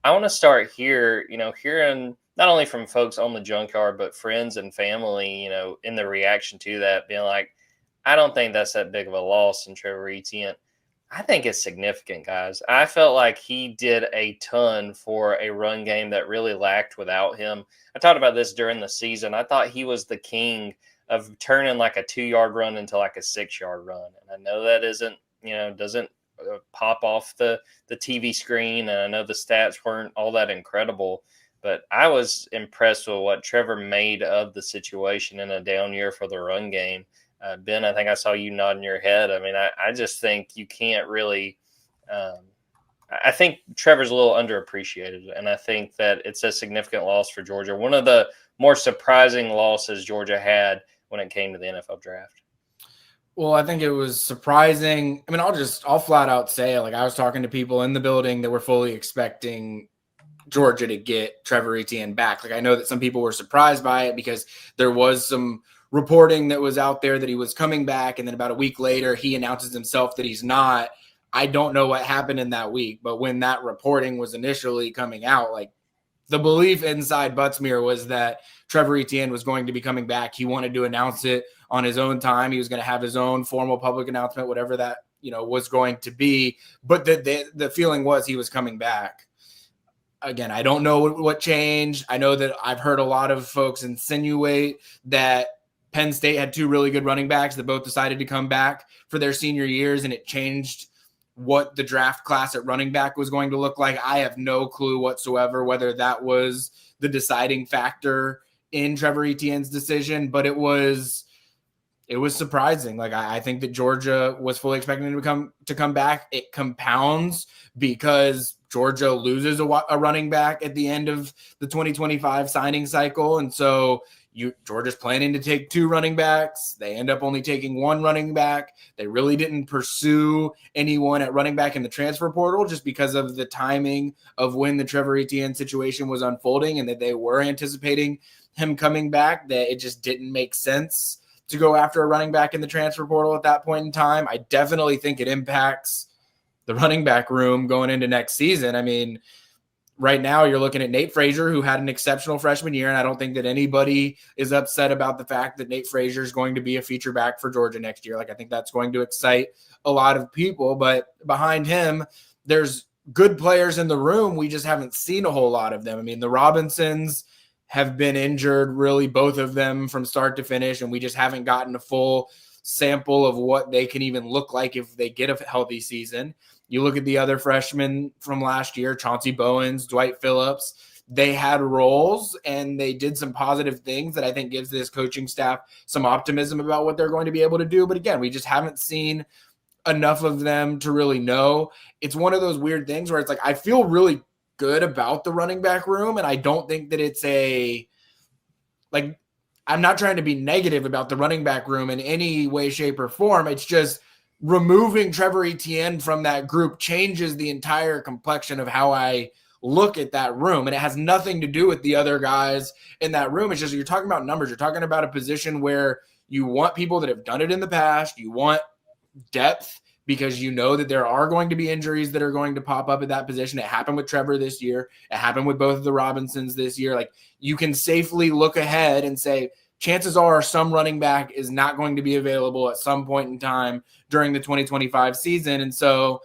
I want to start here, hearing not only from folks on the junkyard, but friends and family, in the reaction to that, being like, I don't think that's that big of a loss in Trevor Etienne. I think it's significant, guys. I felt like he did a ton for a run game that really lacked without him. I talked about this during the season. I thought he was the king of turning like a 2 yard run into like a 6 yard run. And I know that doesn't pop off the TV screen. And I know the stats weren't all that incredible, but I was impressed with what Trevor made of the situation in a down year for the run game. Ben, I think I saw you nodding your head. I mean, I just think you can't really. I think Trevor's a little underappreciated, and I think that it's a significant loss for Georgia. One of the more surprising losses Georgia had when it came to the NFL draft. Well, I think it was surprising. I mean, I'll flat out say, like, I was talking to people in the building that were fully expecting Georgia to get Trevor Etienne back. Like, I know that some people were surprised by it because there was some reporting that was out there that he was coming back, and then about a week later he announces himself that he's not. I don't know what happened in that week, but when that reporting was initially coming out, like, the belief inside Buttsmere was that Trevor Etienne was going to be coming back. He wanted to announce it on his own time. He was going to have his own formal public announcement, whatever that was going to be. But the feeling was he was coming back. Again, I don't know what changed. I know that I've heard a lot of folks insinuate that Penn State had two really good running backs that both decided to come back for their senior years, and it changed what the draft class at running back was going to look like. I have no clue whatsoever whether that was the deciding factor in Trevor Etienne's decision, but it was surprising. Like, I think that Georgia was fully expecting him to come back. It compounds because Georgia loses a running back at the end of the 2025 signing cycle, and so Georgia's planning to take two running backs. They end up only taking one running back. They really didn't pursue anyone at running back in the transfer portal just because of the timing of when the Trevor Etienne situation was unfolding and that they were anticipating him coming back, that it just didn't make sense to go after a running back in the transfer portal at that point in time. I definitely think it impacts the running back room going into next season. I mean, right now you're looking at Nate Frazier, who had an exceptional freshman year, and I don't think that anybody is upset about the fact that Nate Frazier is going to be a feature back for Georgia next year. Like, I think that's going to excite a lot of people, but behind him, there's good players in the room. We just haven't seen a whole lot of them. I mean, the Robinsons have been injured, really, both of them from start to finish, and we just haven't gotten a full sample of what they can even look like if they get a healthy season. You look at the other freshmen from last year, Chauncey Bowens, Dwight Phillips, they had roles and they did some positive things that I think gives this coaching staff some optimism about what they're going to be able to do. But again, we just haven't seen enough of them to really know. It's one of those weird things where it's like, I feel really good about the running back room, and I don't think that it's I'm not trying to be negative about the running back room in any way, shape, or form. It's just removing Trevor Etienne from that group changes the entire complexion of how I look at that room. And it has nothing to do with the other guys in that room. It's just, you're talking about numbers. You're talking about a position where you want people that have done it in the past. You want depth because you know that there are going to be injuries that are going to pop up at that position. It happened with Trevor this year. It happened with both of the Robinsons this year. Like, you can safely look ahead and say, chances are some running back is not going to be available at some point in time during the 2025 season. And so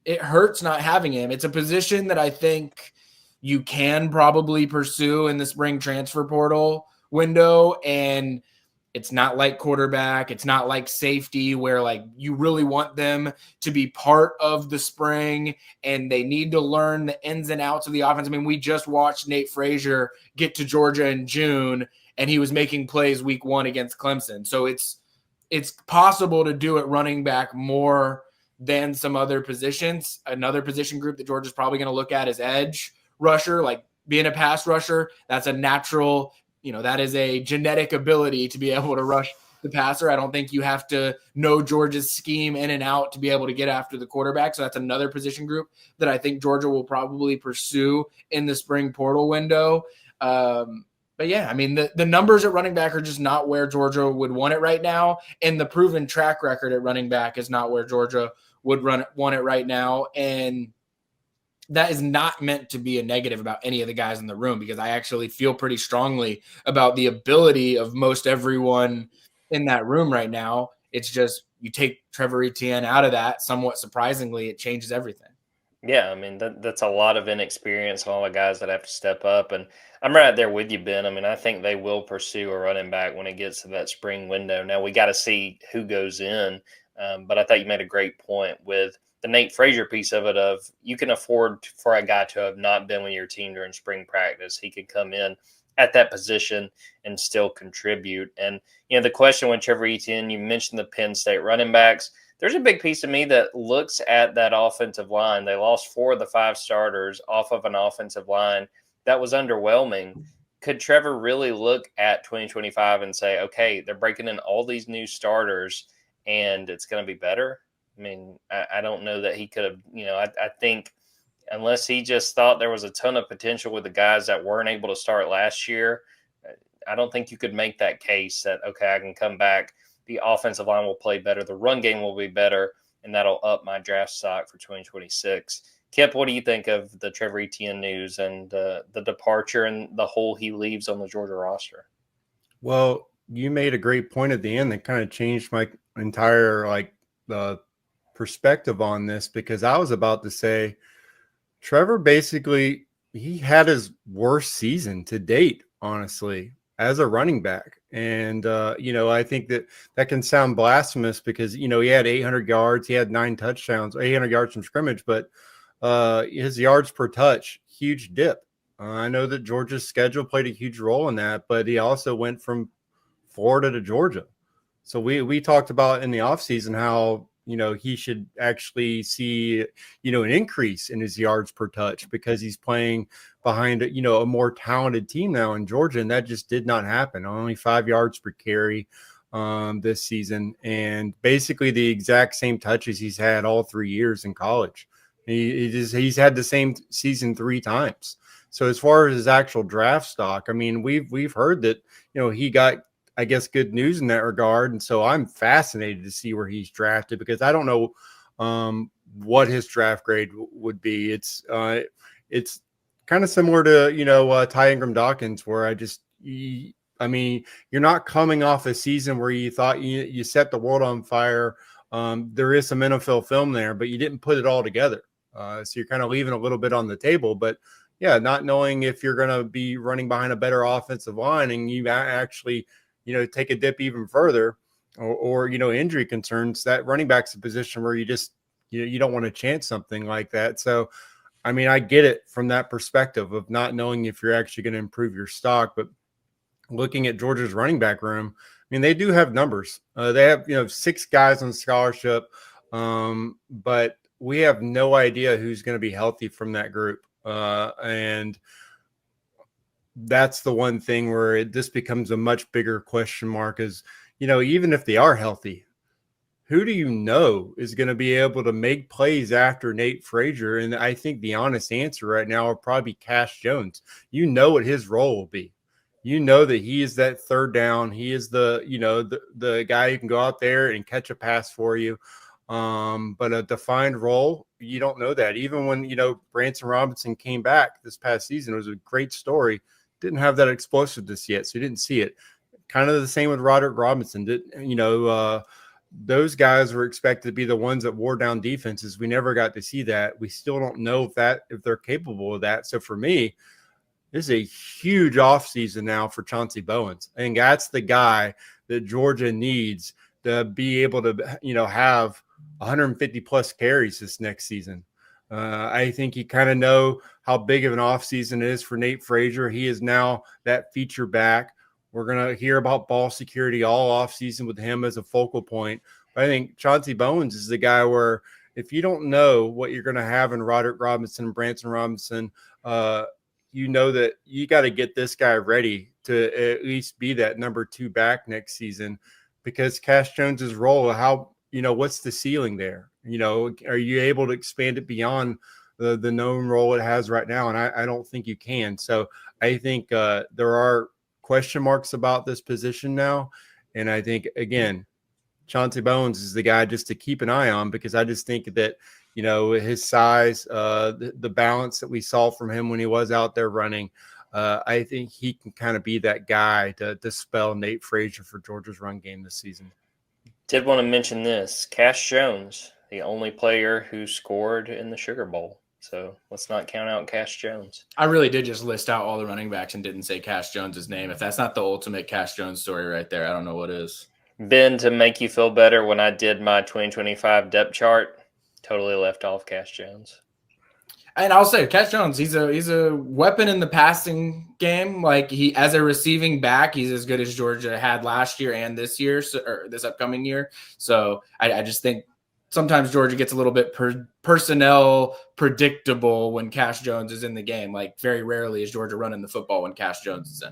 it hurts not having him. It's a position that I think you can probably pursue in the spring transfer portal window. And it's not like quarterback. It's not like safety where, like, you really want them to be part of the spring and they need to learn the ins and outs of the offense. I mean, we just watched Nate Frazier get to Georgia in June and he was making plays week 1 against Clemson. So it's possible to do it running back more than some other positions. Another position group that Georgia's probably going to look at is edge rusher, like being a pass rusher. That's a natural, that is a genetic ability to be able to rush the passer. I don't think you have to know Georgia's scheme in and out to be able to get after the quarterback. So that's another position group that I think Georgia will probably pursue in the spring portal window. But yeah, I mean, the numbers at running back are just not where Georgia would want it right now. And the proven track record at running back is not where Georgia would want it right now. And that is not meant to be a negative about any of the guys in the room, because I actually feel pretty strongly about the ability of most everyone in that room right now. It's just you take Trevor Etienne out of that, somewhat surprisingly, it changes everything. Yeah, I mean that's a lot of inexperience and all the guys that have to step up. And I'm right there with you, Ben. I mean, I think they will pursue a running back when it gets to that spring window. Now we got to see who goes in, but I thought you made a great point with the Nate Frazier piece of it. Of you can afford for a guy to have not been with your team during spring practice. He could come in at that position and still contribute. And the question with Trevor Etienne, you mentioned the Penn State running backs. There's a big piece of me that looks at that offensive line. They lost 4 of the 5 starters off of an offensive line that was underwhelming. Could Trevor really look at 2025 and say, okay, they're breaking in all these new starters and it's going to be better? I mean, I don't know that he could have, I think unless he just thought there was a ton of potential with the guys that weren't able to start last year, I don't think you could make that case that, okay, I can come back. The offensive line will play better. The run game will be better, and that'll up my draft stock for 2026. Kipp, what do you think of the Trevor Etienne news and the departure and the hole he leaves on the Georgia roster? Well, you made a great point at the end that kind of changed my entire perspective on this, because I was about to say Trevor basically he had his worst season to date, honestly, as a running back. And, I think that can sound blasphemous because, he had 800 yards, he had 9 touchdowns, 800 yards from scrimmage, but his yards per touch, huge dip. I know that Georgia's schedule played a huge role in that, but he also went from Florida to Georgia. So we talked about in the offseason how, he should actually see, an increase in his yards per touch because he's playing behind, a more talented team now in Georgia. And that just did not happen. Only 5 yards per carry this season. And basically the exact same touches he's had all 3 years in college. He's had the same season 3 times. So as far as his actual draft stock, I mean, we've heard that, he got, I guess, good news in that regard. And so I'm fascinated to see where he's drafted because I don't know what his draft grade would be. It's kind of similar to, Ty Ingram Dawkins, where I mean, you're not coming off a season where you thought you set the world on fire. There is some NFL film there, but you didn't put it all together. So you're kind of leaving a little bit on the table, but yeah, not knowing if you're going to be running behind a better offensive line and you actually, take a dip even further or injury concerns, that running back's a position where you just, you don't want to chance something like that. So, I mean, I get it from that perspective of not knowing if you're actually going to improve your stock, but looking at Georgia's running back room, I mean, they do have numbers. They have, 6 guys on scholarship, but we have no idea who's going to be healthy from that group. And that's the one thing where this becomes a much bigger question mark is, even if they are healthy, who do you know is going to be able to make plays after Nate Frazier? And I think the honest answer right now will probably be Cash Jones. You know what his role will be. You know that he is that third down. He is the guy who can go out there and catch a pass for you. But a defined role, you don't know that. Even when, Branson Robinson came back this past season, it was a great story. Didn't have that explosiveness yet, so you didn't see it. Kind of the same with Roderick Robinson. Those guys were expected to be the ones that wore down defenses. We never got to see that. We still don't know if they're capable of that. So for me, this is a huge offseason now for Chauncey Bowens. I think that's the guy that Georgia needs to be able to, have 150 plus carries this next season. I think you kind of know how big of an offseason it is for Nate Frazier. He is now that feature back. We're going to hear about ball security all offseason with him as a focal point. But I think Chauncey Bowens is the guy where if you don't know what you're going to have in Roderick Robinson and Branson Robinson, you know that you got to get this guy ready to at least be that number 2 back next season because Cash Jones's role, what's the ceiling there? Are you able to expand it beyond the known role it has right now? And I don't think you can. So I think there are question marks about this position now. And I think, again, Chauncey Bowens is the guy just to keep an eye on because I just think that his size, the balance that we saw from him when he was out there running. I think he can kind of be that guy to spell Nate Frazier for Georgia's run game this season. Did want to mention this. Cash Jones, the only player who scored in the Sugar Bowl. So let's not count out Cash Jones. I really did just list out all the running backs and didn't say Cash Jones's name. If that's not the ultimate Cash Jones story right there, I don't know what is. Ben, to make you feel better, when I did my 2025 depth chart, totally left off Cash Jones. And I'll say, Cash Jones, he's a weapon in the passing game. Like he, as a receiving back, he's as good as Georgia had last year and this year, or this upcoming year. So I just think sometimes Georgia gets a little bit personnel predictable when Cash Jones is in the game. Like very rarely is Georgia running the football when Cash Jones is in.